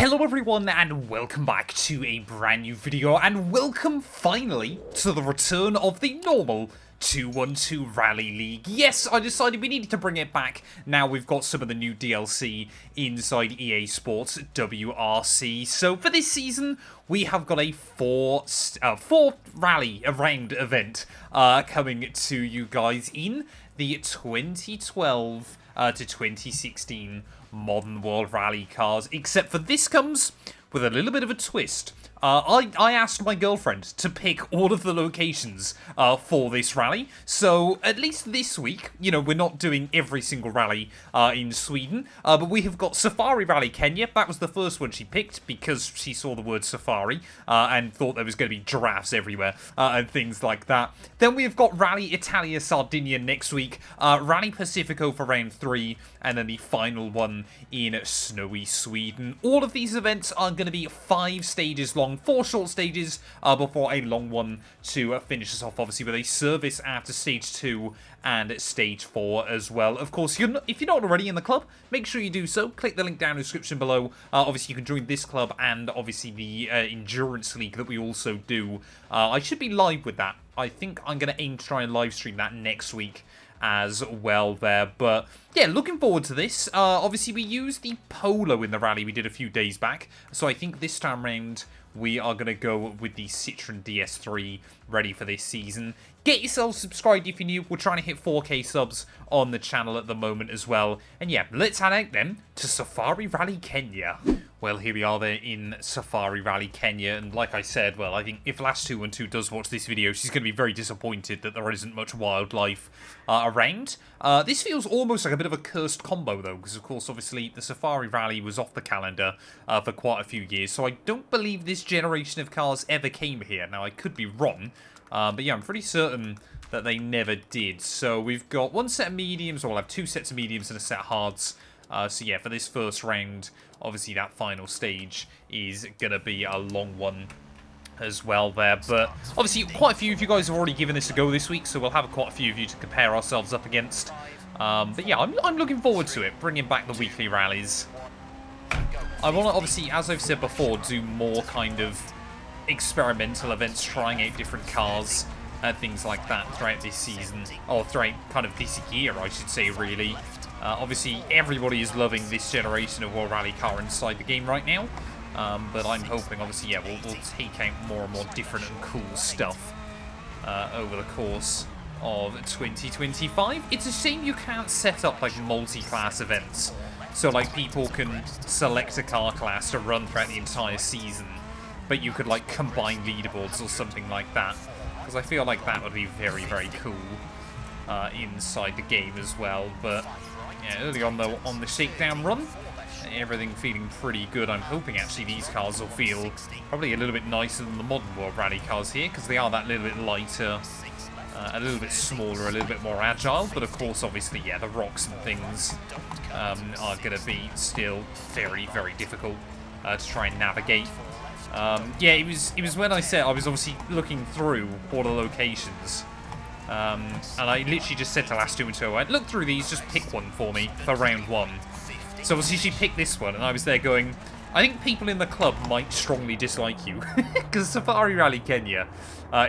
Hello everyone and welcome back to a brand new video, and welcome finally to the return of the normal 212 Rally League. Yes, I decided we needed to bring it back. Now we've got some of the new DLC inside EA Sports WRC. So for this season, we have got a four rally around event coming to you guys in the 2012 to 2016 Modern World Rally cars, except for this comes with a little bit of a twist. I asked my girlfriend to pick all of the locations for this rally, so at least this week, you know, we're not doing every single rally in Sweden, but we have got Safari Rally Kenya. That was the first one she picked because she saw the word safari and thought there was going to be giraffes everywhere and things like that. Then we've got Rally Italia Sardinia next week, Rally Pacifico for round 3, and then the final one in snowy Sweden. All of these events are going to be 5 stages long, 4 short stages before a long one to finish us off, obviously, with a service after stage 2 and stage 4 as well. Of course, if you're not already in the club, make sure you do so. Click the link down in the description below. Obviously, you can join this club and obviously the Endurance League that we also do. I should be live with that. I think I'm going to aim to try and live stream that next week as well there. But yeah, looking forward to this. Obviously, we used the Polo in the rally we did a few days back, so I think this time round we are going to go with the Citroen DS3 ready for this season. Get yourself subscribed if you're new. We're trying to hit 4K subs on the channel at the moment as well. And yeah, let's head out then to Safari Rally Kenya. Well, here we are there in Safari Rally Kenya, and like I said, well, I think if Matt212 does watch this video, she's going to be very disappointed that there isn't much wildlife around. This feels almost like a bit of a cursed combo, though, because, of course, obviously, the Safari Rally was off the calendar for quite a few years, so I don't believe this generation of cars ever came here. Now, I could be wrong, but yeah, I'm pretty certain that they never did. So we've got 1 set of mediums, or we'll have 2 sets of mediums and a set of hards. So yeah, for this first round, obviously that final stage is going to be a long one as well there. But obviously quite a few of you guys have already given this a go this week, so we'll have quite a few of you to compare ourselves up against. But yeah, I'm looking forward to it, bringing back the weekly rallies. I want to obviously, as I've said before, do more kind of experimental events, trying out different cars and things like that throughout this season, or throughout kind of this year, I should say, really. Obviously, everybody is loving this generation of World Rally car inside the game right now, but I'm hoping, obviously, yeah, we'll take out more and more different and cool stuff over the course of 2025. It's a shame you can't set up, like, multi-class events, so, like, people can select a car class to run throughout the entire season, but you could, like, combine leaderboards or something like that, because I feel like that would be very, very cool inside the game as well. But yeah, early on, though, on the Shakedown run, everything feeling pretty good. I'm hoping, actually, these cars will feel probably a little bit nicer than the Modern World Rally cars here, because they are that little bit lighter, a little bit smaller, a little bit more agile. But, of course, obviously, yeah, the rocks and things are going to be still very, very difficult to try and navigate. Yeah, it was when I said I was obviously looking through all the locations, and I literally just said to Matt212, I'd look through these, just pick one for me for round 1. So obviously she picked this one, and I was there going, I think people in the club might strongly dislike you, because Safari Rally Kenya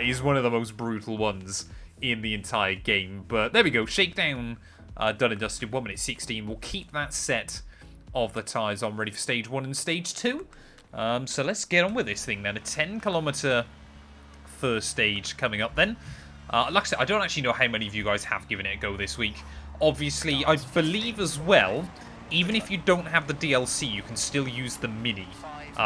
is one of the most brutal ones in the entire game. But there we go, Shakedown done and dusted, 1 minute 16. We'll keep that set of the tyres on ready for stage 1 and stage 2. So let's get on with this thing then. A 10-kilometer first stage coming up then. Like I said, I don't actually know how many of you guys have given it a go this week. Obviously, I believe as well, even if you don't have the DLC, you can still use the Mini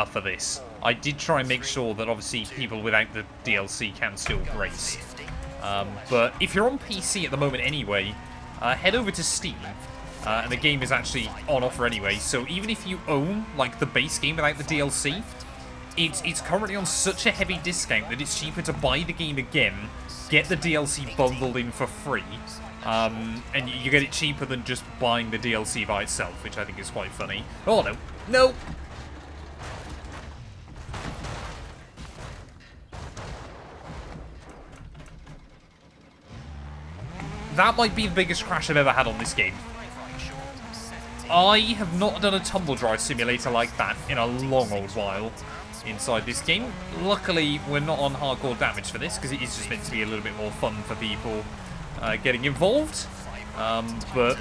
for this. I did try and make sure that obviously people without the DLC can still race. But if you're on PC at the moment anyway, head over to Steam. And the game is actually on offer anyway, so even if you own, like, the base game without the DLC, it's currently on such a heavy discount that it's cheaper to buy the game again, get the DLC bundled in for free, and you get it cheaper than just buying the DLC by itself, which I think is quite funny. Oh, no. No! That might be the biggest crash I've ever had on this game. I have not done a tumble drive simulator like that in a long old while inside this game. Luckily, we're not on hardcore damage for this, because it is just meant to be a little bit more fun for people getting involved. But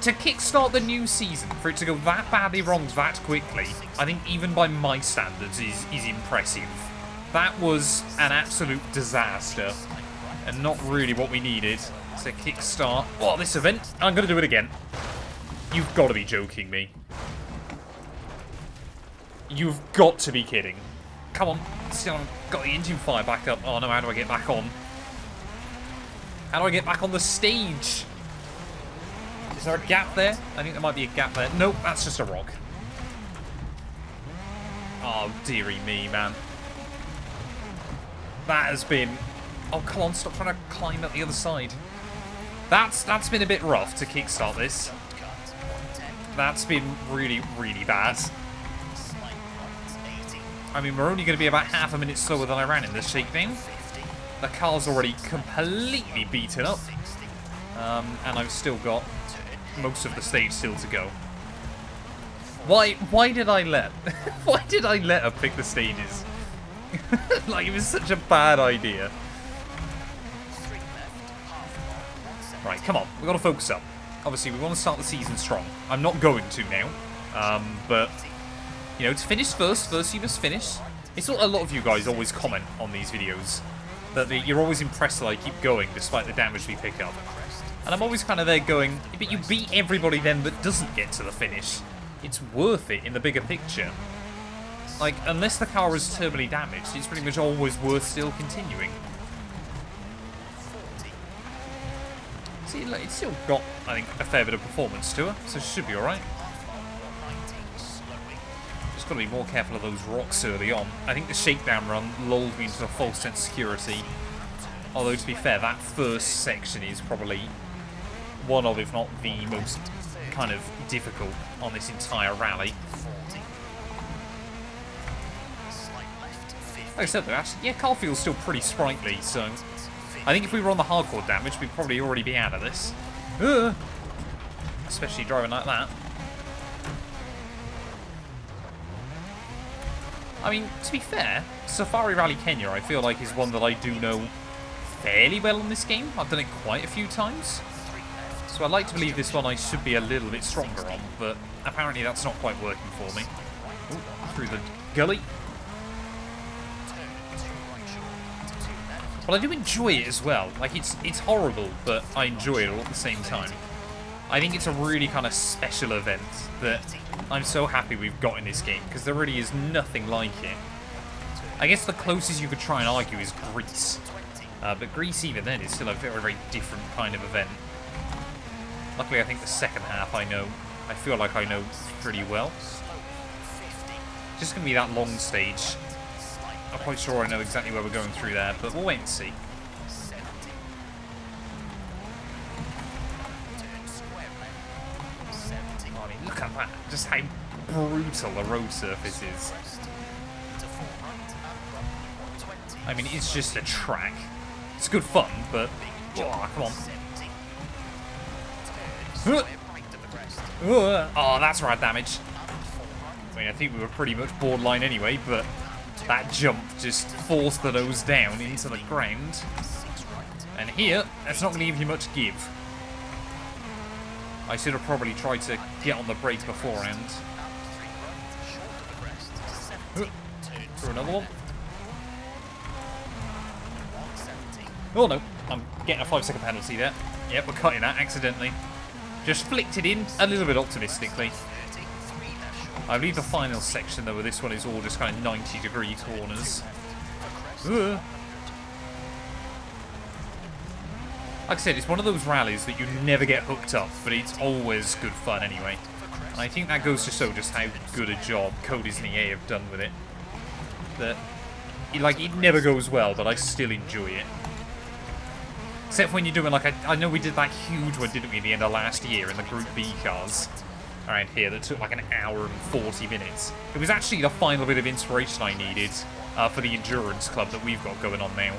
to kickstart the new season, for it to go that badly wrong that quickly, I think even by my standards is impressive. That was an absolute disaster, and not really what we needed to kickstart this event. I'm going to do it again. You've got to be joking me. You've got to be kidding. Come on. Still haven't got the engine fire back up. Oh no, how do I get back on? How do I get back on the stage? Is there a gap there? I think there might be a gap there. Nope, that's just a rock. Oh, dearie me, man. That has been... Oh, come on, stop trying to climb up the other side. That's been a bit rough to kickstart this. That's been really, really bad. I mean, we're only going to be about half a minute slower than I ran in this shakedown. The car's already completely beaten up. And I've still got most of the stage still to go. Why did I let... Why did I let her pick the stages? Like, it was such a bad idea. Right, come on. We've got to focus up. Obviously, we want to start the season strong. I'm not going to now. But... You know, to finish first you must finish. It's what a lot of you guys always comment on these videos. That you're always impressed that I keep going despite the damage we pick up. And I'm always kind of there going, but you beat everybody then that doesn't get to the finish. It's worth it in the bigger picture. Like, unless the car is terminally damaged, it's pretty much always worth still continuing. See, it's still got, I think, a fair bit of performance to her, so she should be alright. Just got to be more careful of those rocks early on. I think the shakedown run lulled me into a false sense of security. Although, to be fair, that first section is probably one of, if not the most kind of difficult on this entire rally. Like I said, though, actually, yeah, car feels still pretty sprightly, so I think if we were on the hardcore damage, we'd probably already be out of this. Especially driving like that. I mean, to be fair, Safari Rally Kenya, I feel like, is one that I do know fairly well on this game. I've done it quite a few times. So I'd like to believe this one I should be a little bit stronger on, but apparently that's not quite working for me. Ooh, through the gully. But I do enjoy it as well. Like, it's horrible, but I enjoy it all at the same time. I think it's a really kind of special event that I'm so happy we've got in this game, because there really is nothing like it. I guess the closest you could try and argue is Greece. But Greece, even then, is still a very, very different kind of event. Luckily, I think the second half I feel like I know pretty well. It's just going to be that long stage. I'm quite sure I know exactly where we're going through there, but we'll wait and see. I mean, look at that. Just how brutal the road surface is. I mean, it's just a track. It's good fun, but... Oh, come on. Oh, that's rad damage. I mean, I think we were pretty much borderline anyway, but that jump just forced the nose down into the ground. And here, that's not going to give you much give. I should have probably tried to get on the brake beforehand. Through another one. Oh no, I'm getting a 5-second penalty there. Yep, we're cutting that accidentally. Just flicked it in a little bit optimistically. I believe the final section though with this one is all just kind of 90-degree corners. Like I said, it's one of those rallies that you never get hooked up, but it's always good fun anyway. And I think that goes to show just how good a job Cody's and EA have done with it. That, like, it never goes well, but I still enjoy it. Except when you're doing, like, I know we did that huge one, didn't we, at the end of last year in the Group B cars around here that took like an hour and 40 minutes. It was actually the final bit of inspiration I needed for the endurance club that we've got going on now.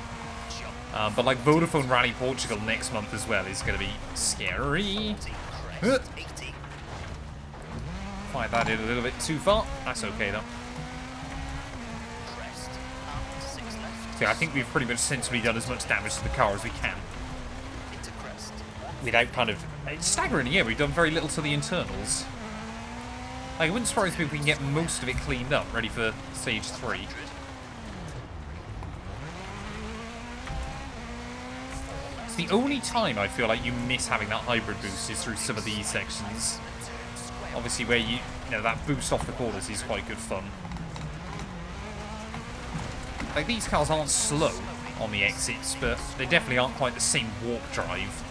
But like Vodafone Rally Portugal next month as well is going to be scary. Fired that in a little bit too far. That's okay, though. So I think we've pretty much sensibly done as much damage to the car as we can. Without kind of... It's staggering, yeah, we've done very little to the internals. Like, it wouldn't surprise me if we can get most of it cleaned up, ready for stage 3. It's the only time I feel like you miss having that hybrid boost is through some of these sections. Obviously, where you know, that boost off the corners is quite good fun. Like, these cars aren't slow on the exits, but they definitely aren't quite the same warp drive.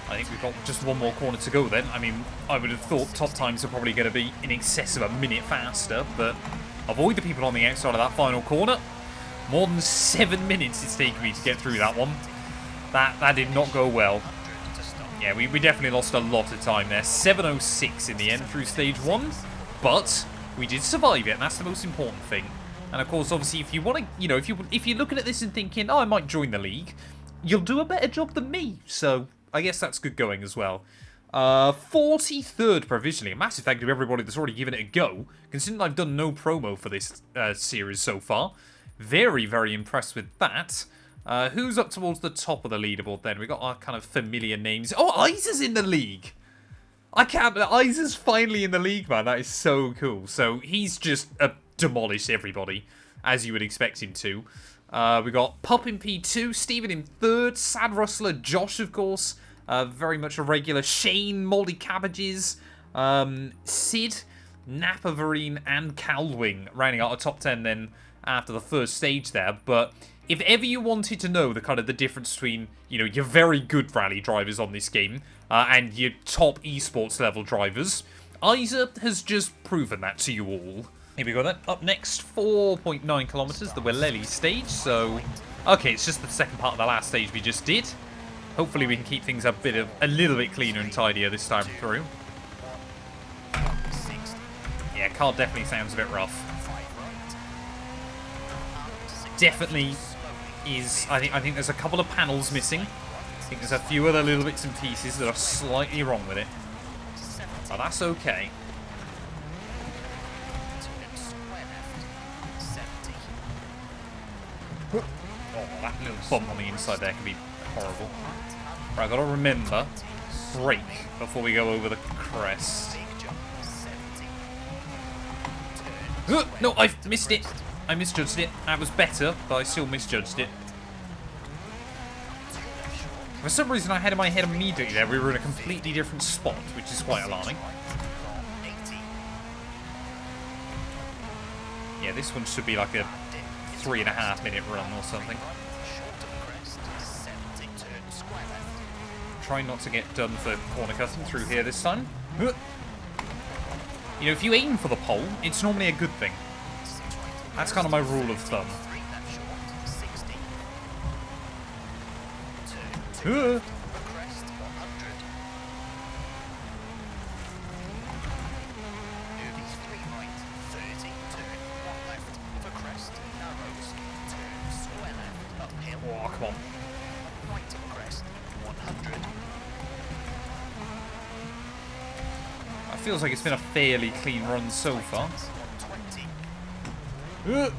I think we've got just one more corner to go then. I mean, I would have thought top times are probably going to be in excess of a minute faster, but avoid the people on the outside of that final corner. More than 7 minutes it's taken me to get through that one. That did not go well. Yeah, we definitely lost a lot of time there. 7:06 in the end through stage 1, but we did survive it, and that's the most important thing. And of course, obviously, if you want to, you know, if you're looking at this and thinking, oh, I might join the league, you'll do a better job than me. So I guess that's good going as well. 43rd provisionally. A massive thank you to everybody that's already given it a go. Considering I've done no promo for this series so far. Very, very impressed with that. Who's up towards the top of the leaderboard then? We've got our kind of familiar names. Oh, Isa's in the league! I can't believe Isa's finally in the league, man. That is so cool. So he's just demolished everybody, as you would expect him to. We got Pup in P2, Stephen in 3rd, Sad Rustler, Josh, of course, very much a regular, Shane, Moldy Cabbages, Sid, Napavarine, and Calwing, rounding out a top 10 then after the first stage there. But if ever you wanted to know the kind of the difference between, you know, your very good rally drivers on this game and your top esports level drivers, Isa has just proven that to you all. Here we go then. Up next, 4.9 kilometers, the Weleli stage. So, okay, it's just the second part of the last stage we just did. Hopefully we can keep things a little bit cleaner and tidier this time through. Yeah, car definitely sounds a bit rough. Definitely is. I think there's a couple of panels missing. I think there's a few other little bits and pieces that are slightly wrong with it. But that's okay. Oh, that little bump on the inside there can be horrible. Right, I've got to remember, brake before we go over the crest. No, I've missed it. I misjudged it. That was better, but I still misjudged it. For some reason, I had in my head immediately there we were in a completely different spot, which is quite alarming. Yeah, this one should be like a 3.5-minute run or something. Try not to get done for corner cutting through here this time. You know, if you aim for the pole, it's normally a good thing. That's kind of my rule of thumb. Oh, come on. It feels like it's been a fairly clean run so far. And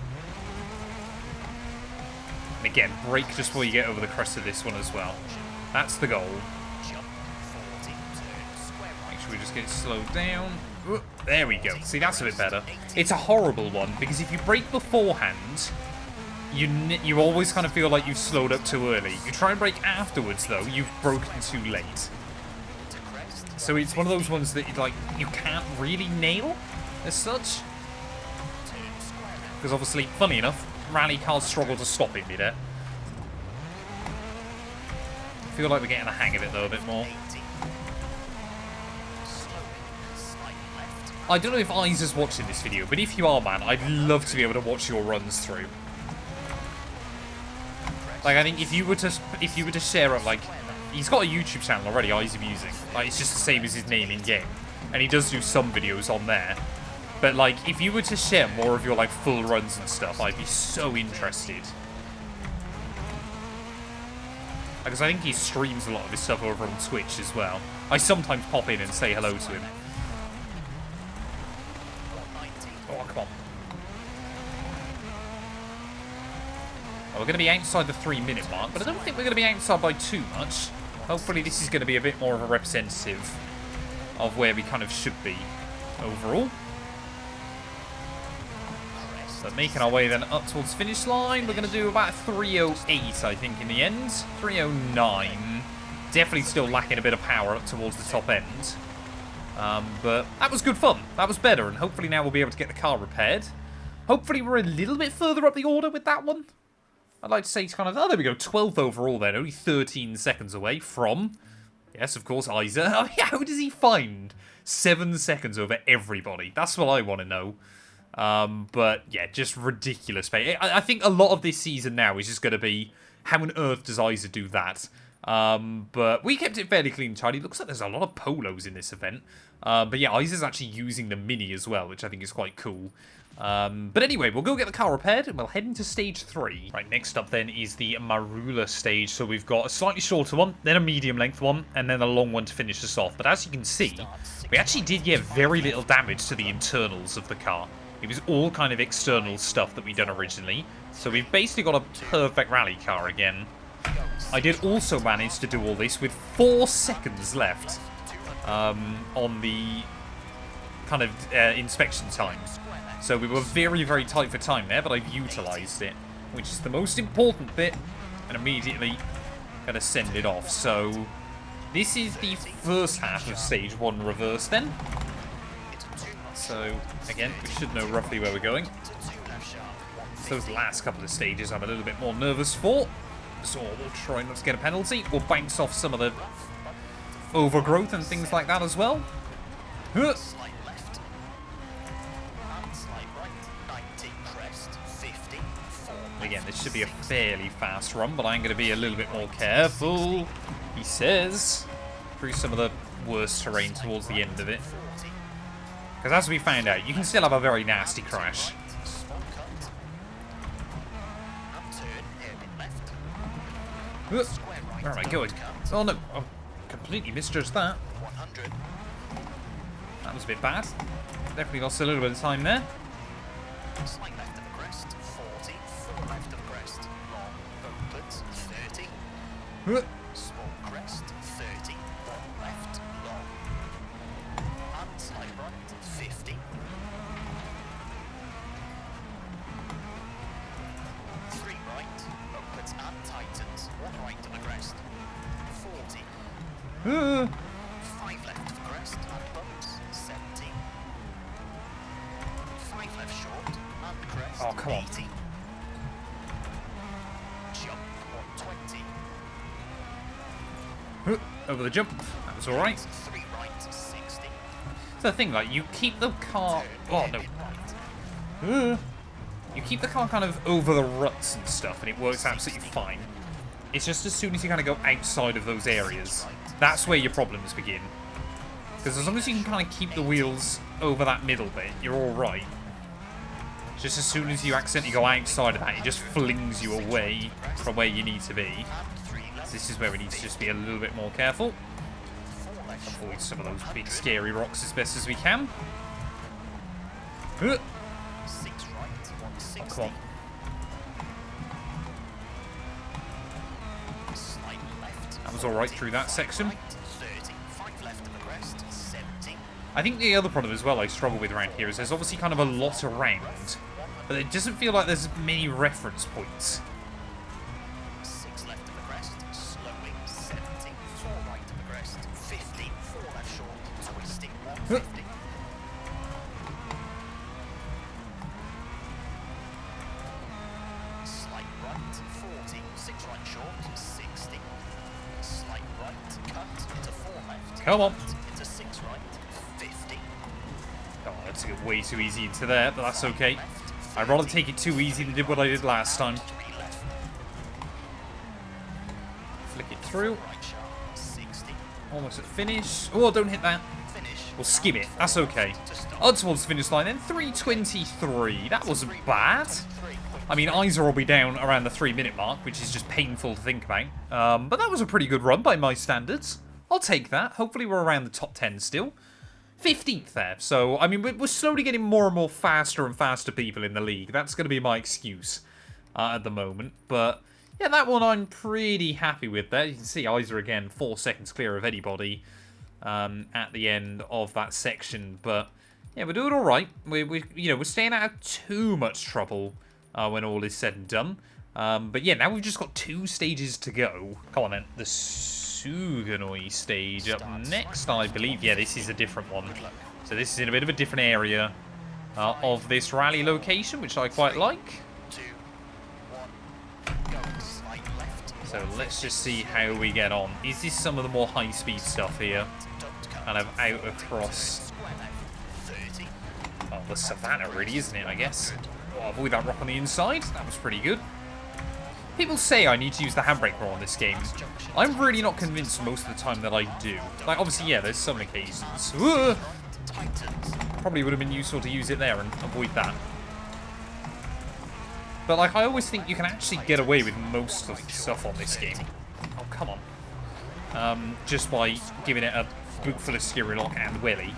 again, brake just before you get over the crest of this one as well. That's the goal. Make sure we just get it slowed down. There we go. See, that's a bit better. It's a horrible one, because if you brake beforehand, you always kind of feel like you've slowed up too early. You try and brake afterwards, though, you've broken too late. So it's one of those ones that like you can't really nail, as such. Because obviously, funny enough, rally cars struggle to stop it, there. I feel like we're getting the hang of it, though, a bit more. I don't know if Isa's watching this video, but if you are, man, I'd love to be able to watch your runs through. Like, I think if you were to share it, like, he's got a YouTube channel already, Eyes of Musing. Like, it's just the same as his name in game, and he does do some videos on there. But like, if you were to share more of your like full runs and stuff, I'd be so interested. Because I think he streams a lot of his stuff over on Twitch as well. I sometimes pop in and say hello to him. Oh, come on. Well, we're going to be outside the 3-minute mark, but I don't think we're going to be outside by too much. Hopefully this is going to be a bit more of a representative of where we kind of should be overall. But making our way then up towards the finish line, we're going to do about 3:08, I think, in the end. 3:09. Definitely still lacking a bit of power up towards the top end. But that was good fun. That was better, and hopefully now we'll be able to get the car repaired. Hopefully we're a little bit further up the order with that one. I'd like to say it's kind of... Oh, there we go. 12th overall then. Only 13 seconds away from... Yes, of course, Isa. Oh, yeah, how does he find 7 seconds over everybody? That's what I want to know. But, yeah, just ridiculous. I think a lot of this season now is just going to be, how on earth does Isa do that? But we kept it fairly clean and tidy. Looks like there's a lot of polos in this event. But, yeah, Isa's actually using the Mini as well, which I think is quite cool. But anyway, we'll go get the car repaired and we'll head into stage 3. Right, next up then is the Marula stage. So we've got a slightly shorter one, then a medium length one, and then a long one to finish us off. But as you can see, we actually did get very little damage to the internals of the car. It was all kind of external stuff that we'd done originally. So we've basically got a perfect rally car again. I did also manage to do all this with 4 seconds left on the kind of inspection time. So we were very, very tight for time there, but I've utilised it, which is the most important bit, and immediately going to send it off. So this is the first half of stage 1 reverse then. So, again, we should know roughly where we're going. So those last couple of stages I'm a little bit more nervous for. So we'll try not to get a penalty. We'll bounce off some of the overgrowth and things like that as well. Again, this should be a fairly fast run, but I'm going to be a little bit more careful, he says, through some of the worst terrain towards the end of it. Because as we found out, you can still have a very nasty crash. Where am I going? Oh no, I completely misjudged that. That was a bit bad. Definitely lost a little bit of time there. Slight left of the crest, 40, 4 left of the crest, long, opens, 30. Small crest, 30, 1 left, long. And slight right, 50. 3 right, opens and tightens, 1 right of the crest, 40. 5 left of the crest and bumps, 70. 5 left short and crest, oh, come on. 80. Jump, 120. Over the jump, that was alright. 3 right, 60. So the thing, like, you keep the car... Oh, no. You keep the car kind of over the ruts and stuff, and it works absolutely fine. It's just as soon as you kind of go outside of those areas, that's where your problems begin. Because as long as you can kind of keep the wheels over that middle bit, you're alright. Just as soon as you accidentally go outside of that, it just flings you away from where you need to be. So this is where we need to just be a little bit more careful. Avoid some of those big scary rocks as best as we can. Oh, come on. That was alright through that section. I think the other problem as well I struggle with around here is there's obviously kind of a lot around, but it doesn't feel like there's many reference points. 6 left of the crest, slowing, 70, 4 right of the crest, 50, 4 left short, twisting, 150. Slight right, 40, 6 right short, 60. Slight right, cut to 4 left. Come on. Into 6 right. Oh, that's way too easy into there, but that's okay. I'd rather take it too easy than did what I did last time. Flick it through. Almost at finish. Oh, don't hit that. We'll skim it. That's okay. On towards the finish line then. 3:23. That wasn't bad. I mean, Isa will be down around the 3-minute mark, which is just painful to think about. But that was a pretty good run by my standards. I'll take that. Hopefully we're around the top 10 still. 15th there. So, I mean, we're slowly getting more and more faster and faster people in the league. That's going to be my excuse at the moment. But, yeah, that one I'm pretty happy with there. You can see Isa again 4 seconds clear of anybody at the end of that section. But, yeah, we're doing all right. We're staying out of too much trouble when all is said and done. But, yeah, now we've just got 2 stages to go. Come on, then. The Sugunoi stage up next, I believe. Yeah, this is a different one. So this is in a bit of a different area of this rally location, which I quite like. So let's just see how we get on. Is this some of the more high-speed stuff here? Kind of out across the savannah, really, isn't it, I guess? Oh, avoid that rock on the inside. That was pretty good. People say I need to use the handbrake more on this game. I'm really not convinced most of the time that I do. Like, obviously, yeah, there's some occasions. Probably would have been useful to use it there and avoid that. But, like, I always think you can actually get away with most of the stuff on this game. Oh, come on. Just by giving it a boot full of steering lock and wheelie.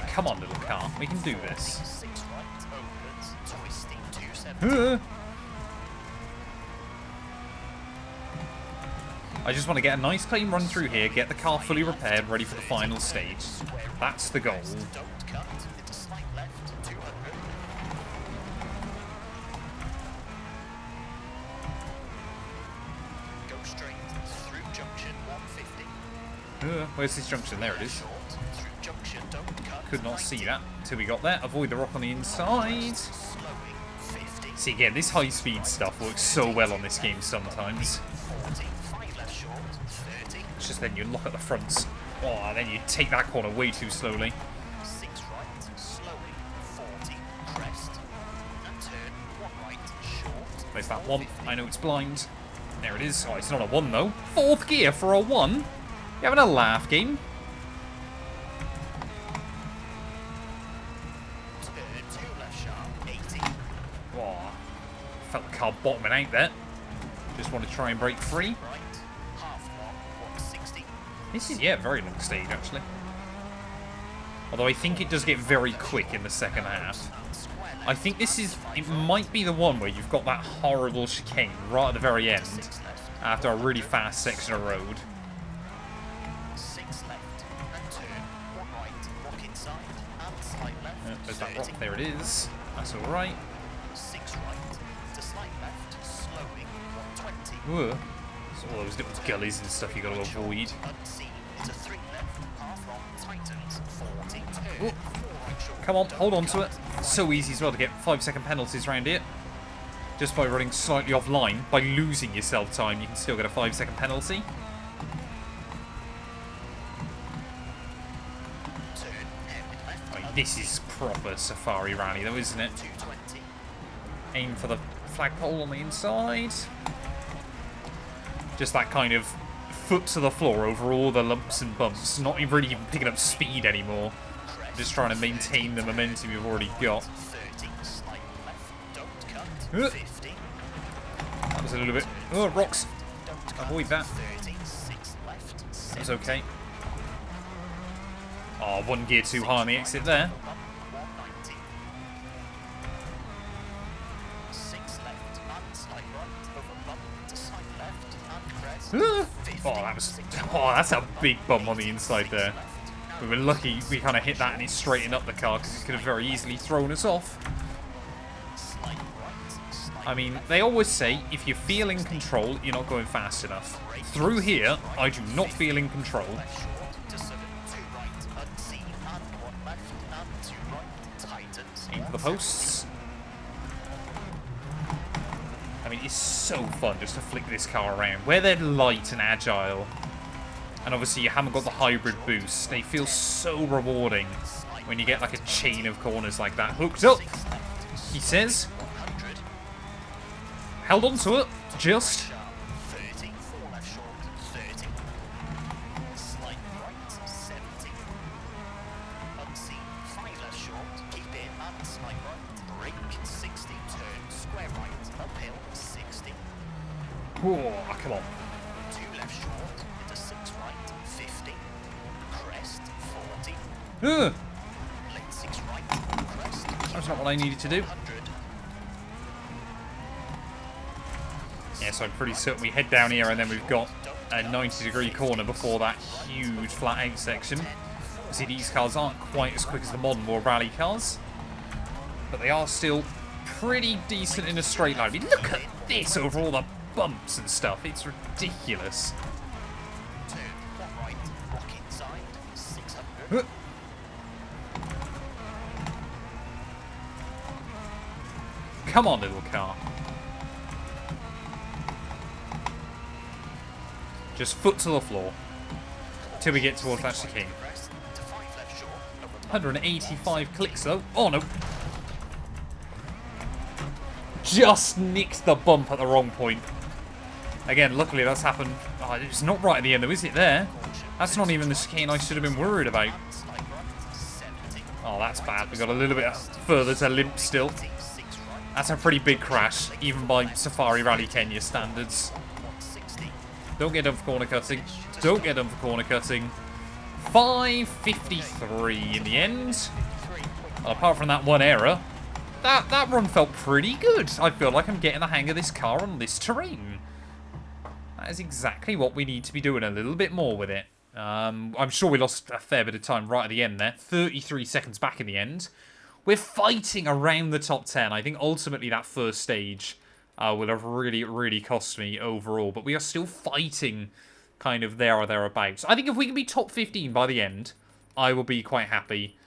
Come on, little car. We can do this. I just want to get a nice clean run through here, get the car fully repaired, ready for the final stage. That's the goal. Where's this junction? There it is. Could not see that until we got there. Avoid the rock on the inside. See, again, this high-speed stuff works so well on this game sometimes. It's just then you lock at the fronts. Oh, and then you take that corner way too slowly. Where's that one? I know it's blind. There it is. Oh, it's not a 1, though. 4th gear for a 1? You having a laugh, game? Felt the car bottoming out there. Just want to try and break free. This is, yeah, a very long stage, actually. Although I think it does get very quick in the second half. I think this is, it might be the one where you've got that horrible chicane right at the very end, after a really fast section of road. There's that rock, there it is. That's alright. Whoa. So all those little gullies and stuff you got to avoid. Ooh. Come on, hold on to it. So easy as well to get 5-second penalties around here. Just by running slightly offline, by losing yourself time, you can still get a 5-second penalty. I mean, this is proper Safari Rally though, isn't it? Aim for the flagpole on the inside. Just that kind of foot to the floor over all the lumps and bumps. Not really even picking up speed anymore. Just trying to maintain the momentum you've already got. That was a little bit... Oh, rocks. Avoid that. That's okay. Oh, 1 gear too high on the exit there. Oh, that's a big bump on the inside there. We were lucky we kind of hit that and it straightened up the car because it could have very easily thrown us off. I mean, they always say if you feel in control, you're not going fast enough. Through here, I do not feel in control. Aim for the posts. I mean, it's so fun just to flick this car around. Where they're light and agile, and obviously you haven't got the hybrid boost, they feel so rewarding when you get like a chain of corners like that. Hooked up, he says. Held on to it, just. Oh, come on. 2 left short, into 6 right, 50. Crest, 40. Late Late 6 right, crest. That's not what I needed to do. 100. Yeah, so I'm pretty certain we head down here and then we've got a 90-degree corner before that huge flat-out section. See, these cars aren't quite as quick as the modern war rally cars, but they are still pretty decent in a straight line. I mean, look at this over all the bumps and stuff. It's ridiculous. 2, 1 right, rock inside, 600. Come on, little car. Just foot to the floor till we get towards Thatcher King. Crest, to 5 left short, over 185 clicks though. Oh no. Just nicked the bump at the wrong point. Again, luckily that's happened. Oh, it's not right at the end though, is it there? That's not even the chicane I should have been worried about. slight right, 70. Oh, that's bad. We got a little bit further to limp still. 6 right, That's a pretty big crash, even by Safari Rally Kenya standards. 160. Don't get done for corner cutting. Don't get done for corner cutting. 5:53 in the end. Well, apart from that one error, that run felt pretty good. I feel like I'm getting the hang of this car on this terrain. That is exactly what we need to be doing, a little bit more with it. I'm sure we lost a fair bit of time right at the end there. 33 seconds back in the end. We're fighting around the top 10. I think ultimately that first stage will have really, really cost me overall. But we are still fighting kind of there or thereabouts. I think if we can be top 15 by the end, I will be quite happy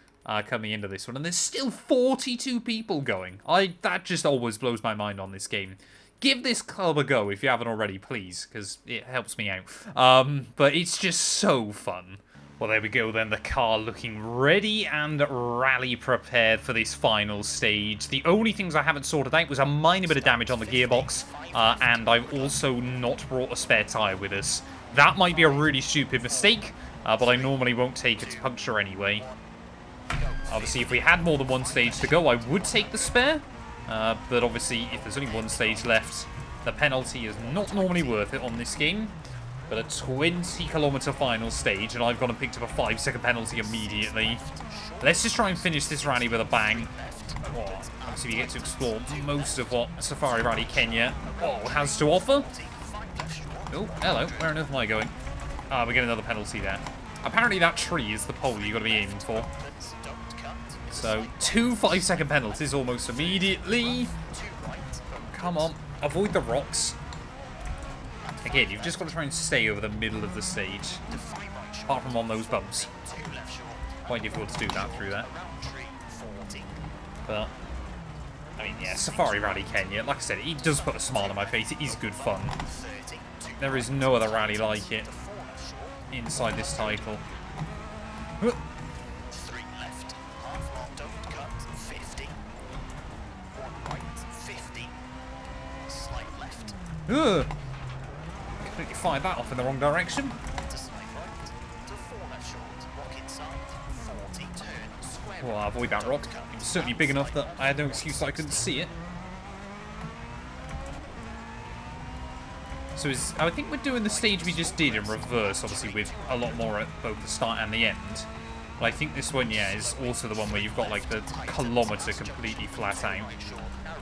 coming into this one. And there's still 42 people going. That just always blows my mind on this game. Give this club a go if you haven't already, please, because it helps me out. But it's just so fun. Well, there we go then, the car looking ready and rally prepared for this final stage. The only things I haven't sorted out was a minor bit of damage on the gearbox, and I've also not brought a spare tyre with us. That might be a really stupid mistake, but I normally won't take it to puncture anyway. Obviously, if we had more than one stage to go, I would take the spare. But obviously, if there's only one stage left, the penalty is not normally worth it on this game. But a 20-kilometre final stage, and I've gone and picked up a 5-second penalty immediately. Let's just try and finish this rally with a bang. Oh, obviously, we get to explore most of what Safari Rally Kenya has to offer. Oh, hello. Where on earth am I going? We get another penalty there. Apparently, that tree is the pole you've got to be aiming for. So, 2 5-second penalties almost immediately. Come on, avoid the rocks. Again, you've just got to try and stay over the middle of the stage. Apart from on those bumps. Quite difficult to do that through that. But, I mean, yeah, Safari Rally Kenya, like I said, it does put a smile on my face. It is good fun. There is no other rally like it inside this title. Ugh. Completely fired that off in the wrong direction. Well, I'll avoid that rock. It was certainly big enough that I had no excuse that I couldn't see it. So I think we're doing the stage we just did in reverse, obviously with a lot more at both the start and the end. But I think this one, yeah, is also the one where you've got like the kilometre completely flat out.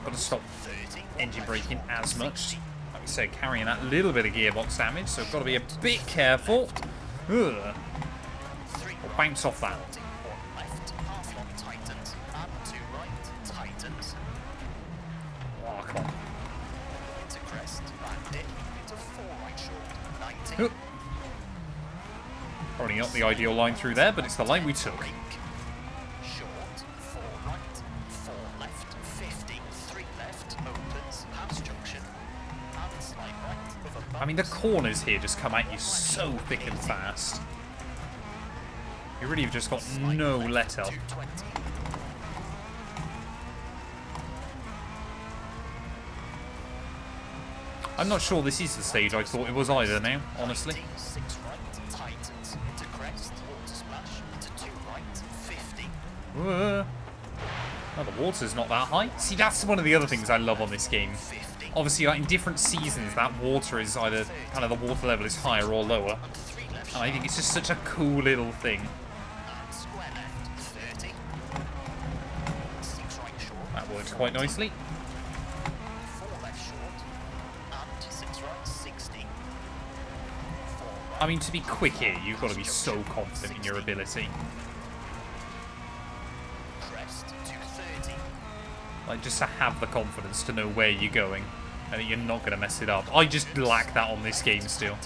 Got to stop engine braking as much. Like we said, carrying that little bit of gearbox damage, so got to be a bit careful. Ugh. We'll bounce off that. Oh, come on. Probably not the ideal line through there, but it's the line we took. Short, 4 right, 4 left, 50, 3 left, opens, pass junction, I mean, the corners here just come at you so thick and fast. You really have just got no let up. I'm not sure this is the stage I thought it was either now, honestly. Oh, the water's not that high. See, that's one of the other things I love on this game. Obviously, like in different seasons, that water is either kind of the water level is higher or lower. And I think it's just such a cool little thing. That works quite nicely. I mean, to be quick here, you've got to be so confident in your ability. Like, just to have the confidence to know where you're going and that you're not going to mess it up. I just lack that on this game still.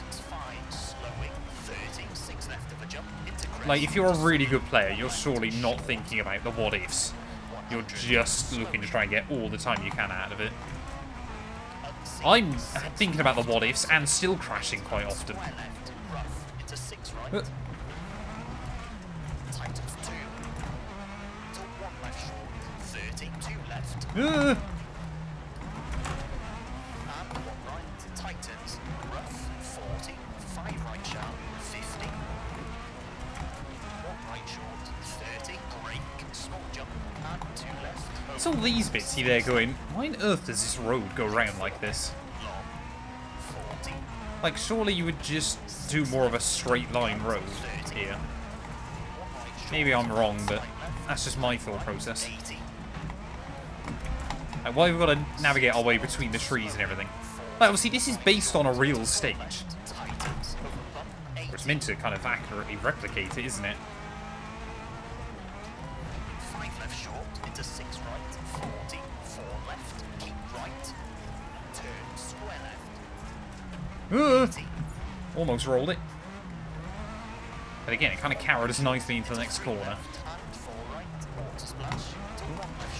Like, if you're a really good player, you're surely not thinking about the what-ifs. You're just looking to try and get all the time you can out of it. I'm thinking about the what-ifs and still crashing quite often. It's all these bits here going, why on earth does this road go around like this? Like, surely you would just do more of a straight line road here. Maybe I'm wrong, but that's just my thought process. Like, why have we got to navigate our way between the trees and everything? Like, obviously, this is based on a real stage. It's meant to kind of accurately replicate it, isn't it? 5 left short, into 6 right, 40, 4 left, keep right, turn square left. Almost rolled it. But again, it kind of carried us nicely into the next corner.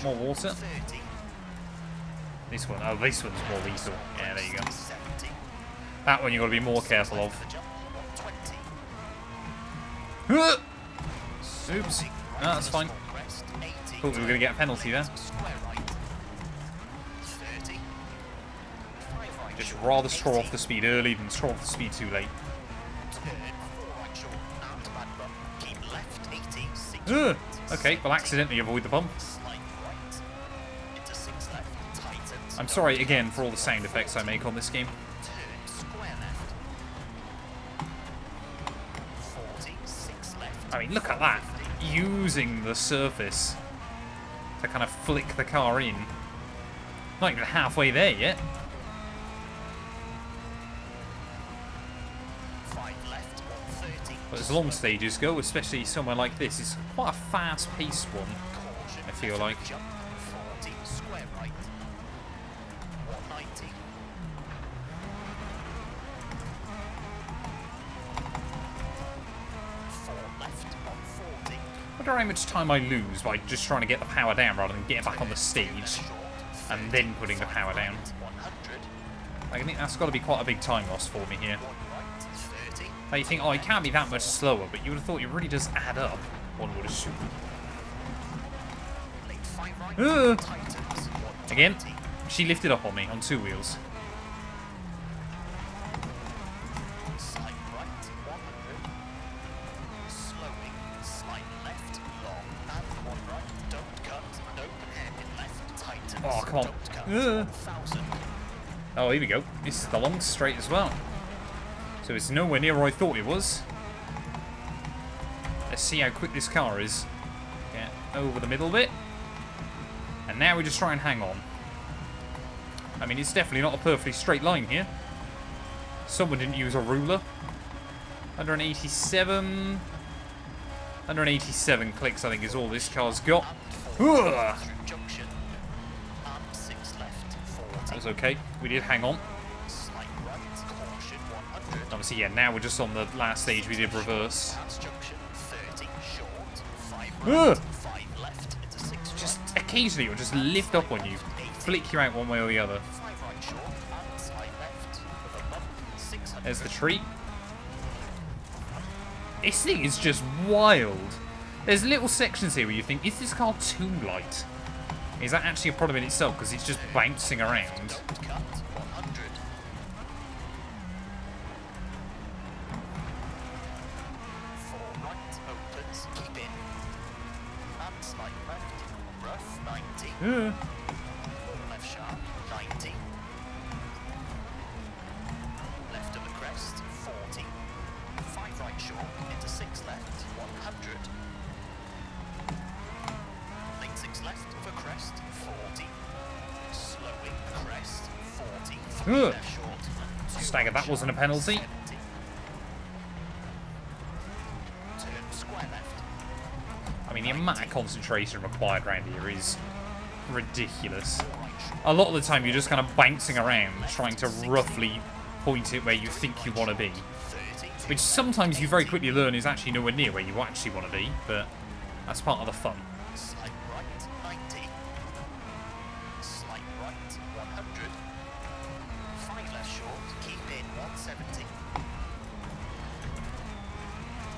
More water. This one, oh, this one's more lethal. Yeah, there you go. That one you've got to be more careful of. Oops. No, that's fine. Thought we were going to get a penalty there. Just rather straw off the speed early than straw off the speed too late. Okay, well, accidentally avoid the bump. I'm sorry again for all the sound effects I make on this game. I mean, look at that. Using the surface to kind of flick the car in. Not even halfway there yet. But as long stages go, especially somewhere like this, it's quite a fast-paced one, I feel like. I wonder how much time I lose by just trying to get the power down rather than getting back on the stage and then putting the power down. I think that's got to be quite a big time loss for me here. You think, oh, it can't be that much slower, but you would have thought it really does add up, one would assume. Again, she lifted up on me on 2 wheels. Oh, come on. Oh, here we go. This is the long straight as well. So it's nowhere near where I thought it was. Let's see how quick this car is. Get over the middle bit. And now we just try and hang on. I mean, it's definitely not a perfectly straight line here. Someone didn't use a ruler. 187. 187 clicks, I think, is all this car's got. That was okay. We did hang on. Obviously, yeah, now we're just on the last stage. We did reverse. Just occasionally, it'll just lift up on you, flick you out one way or the other. There's the tree. This thing is just wild. There's little sections here where you think, is this car too light? Is that actually a problem in itself? Because it's just bouncing around. Don't cut. 100. 4 right, opens, keep in. And slight left, rough, 90. 4 left sharp, 90. Left of the crest, 40. 5 right short, into 6 left, 100. Late 6 left for crest, 40. Slowing crest, 40. 3 left short. 2 Stagger, that wasn't a penalty. 70. Turn square left. I mean, the amount of concentration required around here is ridiculous. 4 right short. A lot of the time, you're just kind of bouncing around, trying to roughly point it where you think you want to be. 30. Which sometimes you very quickly learn is actually nowhere near where you actually want to be, but that's part of the fun. Slight right, 90. Slight right, 100. 5 left short, keep in, 170.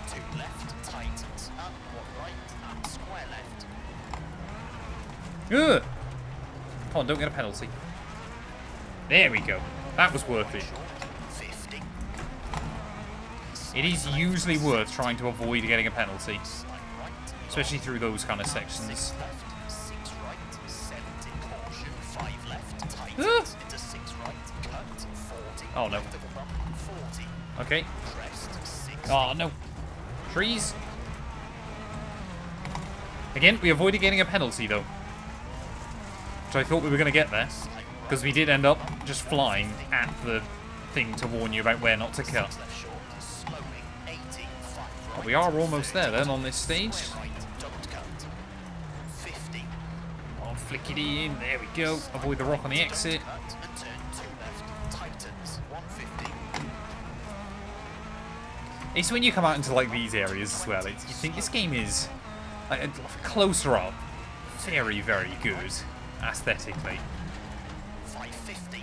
2 left, tightens, and 1 right, and square left. Ugh. Come on, don't get a penalty. There we go. That was worth it. Short, 50. It is usually worth trying to avoid getting a penalty, Slight right, especially through those kind of 6 sections. left, 6 right, 70, caution, 5 left, Ah. tightens, into 6 right, cut, 40. Oh, no. Left of the bump, 40. Okay. Crest, 60. Oh, no. Trees. Again, we avoided getting a penalty, though. Which I thought we were going to get there. Because we did end up just flying at the thing to warn you about where not to cut. Left short, slowing, 80, 5 But right, we are almost there, then, on this stage. square right, don't cut. 50. Oh, flick it in. There we go. Avoid the rock on the exit. Cut and turn 2 left, tightens, 150. It's when you come out into like these areas as well. You think this game is like, closer up, very, very good aesthetically. 550.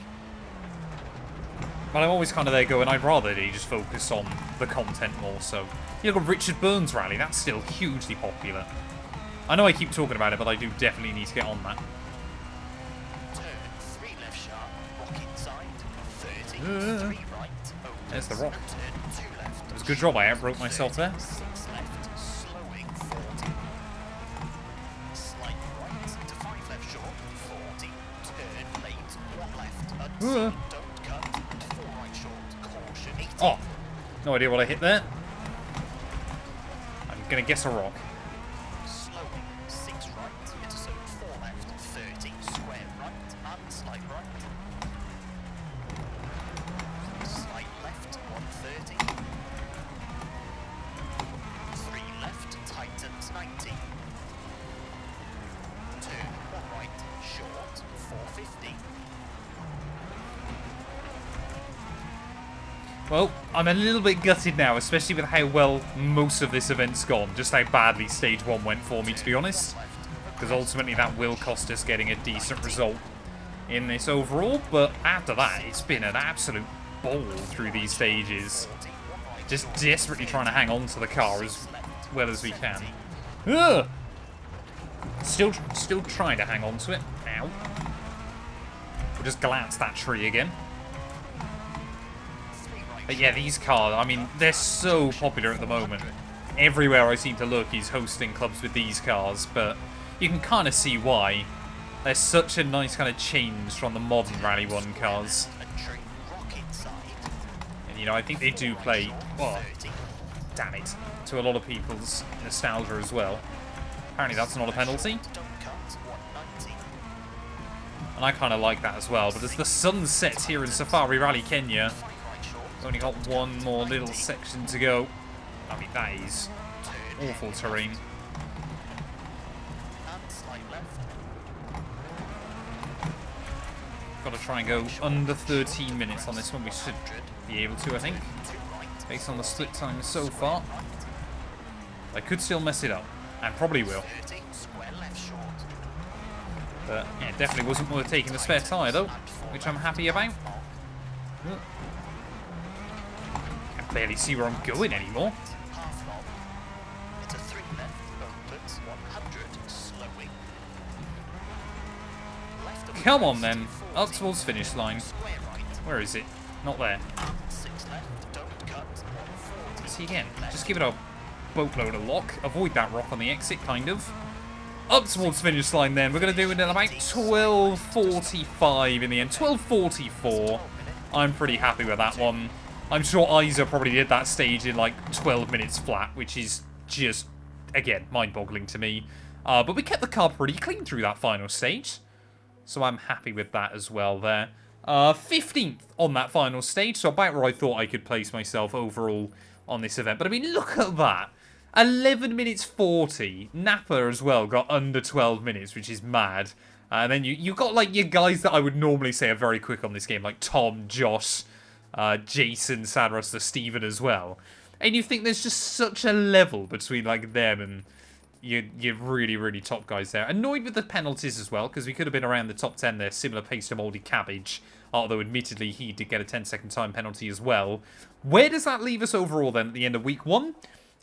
But I'm always kind of there going, I'd rather they just focus on the content more so. You look at Richard Burns Rally, that's still hugely popular. I know I keep talking about it, but I do definitely need to get on that. Turn 3 left sharp, rock inside, 30. 3 right, opens, There's the rock. and turn 2 left. It was a good job I outbroke myself there. 6 left, slowing, 40. Slight right to 5 left short, 40. Turn late, 1 left, unseen, don't cut, and 4 right short, caution, 80. Oh, no idea what I hit there. I'm going to guess a rock. Slowing, 6 right, into zone 4 left, 30, square right, and slight right. Slight left, 130. 3 left, tightens, 90. Turn 1 right, short, 450. Well, I'm a little bit gutted now, especially with how well most of this event's gone. Just how badly stage 1 went for me, to be honest. Because ultimately that will cost us getting a decent result in this overall. But after that, it's been an absolute ball through these stages. Just desperately trying to hang on to the car as well as we can. Ugh! Still trying to hang on to it. Ow. We'll just glance that tree again. But yeah, these cars, I mean, they're so popular at the moment. Everywhere I seem to look is hosting clubs with these cars, but you can kind of see why. There's such a nice kind of change from the modern Rally 1 cars. And, you know, I think they do play, well, damn it, to a lot of people's nostalgia as well. Apparently that's not a penalty. And I kind of like that as well, but as the sun sets here in Safari Rally Kenya, only got one more little section to go. I mean, that is awful terrain. Got to try and go under 13 minutes on this one. We should be able to, I think, based on the split time so far. I could still mess it up, and probably will. But yeah, it definitely wasn't worth taking the spare tyre though, which I'm happy about. barely see where I'm going anymore. Half long. Into 3 left, opens 100, slowing. Left of Come on crest, then, 40, up towards finish line. square right. Where is it? Not there. 6 left, don't cut, 140. See again, just give it a boatload of lock. Avoid that rock on the exit, kind of. Up towards finish line then. We're going to do it in about 12:45 in the end. 12:44. I'm pretty happy with that one. I'm sure Isa probably did that stage in like 12 minutes flat, which is just, again, mind-boggling to me. But we kept the car pretty clean through that final stage. So I'm happy with that as well there. 15th on that final stage, so about where I thought I could place myself overall on this event. But I mean, look at that. 11 minutes 40. Napa as well got under 12 minutes, which is mad. And then you got like your guys that I would normally say are very quick on this game, like Tom, Josh, Jason, Sadruster, Steven as well. And you think there's just such a level between like them and your really, really top guys there. Annoyed with the penalties as well, because we could have been around the top 10 there, similar pace to Moldy Cabbage. Although, admittedly, he did get a 10-second time penalty as well. Where does that leave us overall then at the end of week 1?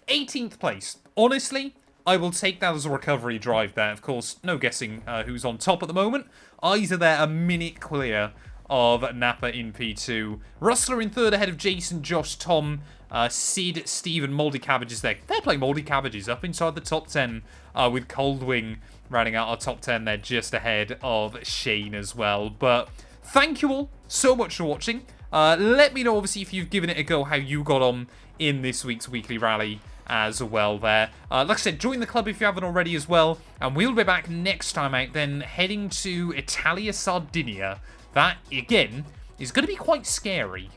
18th place. Honestly, I will take that as a recovery drive there. Of course, no guessing who's on top at the moment. Eyes are there a minute clear of Napa in P2. Rustler in third ahead of Jason, Josh, Tom, Sid, Steven, Moldy Cabbages there. Fair play, Moldy Cabbages up inside the top 10 with Coldwing rounding out our top 10 there just ahead of Shane as well. But thank you all so much for watching. Let me know, obviously, if you've given it a go, how you got on in this week's weekly rally as well there. Like I said, join the club if you haven't already as well. And we'll be back next time out then, heading to Italia, Sardinia. That, again, is going to be quite scary.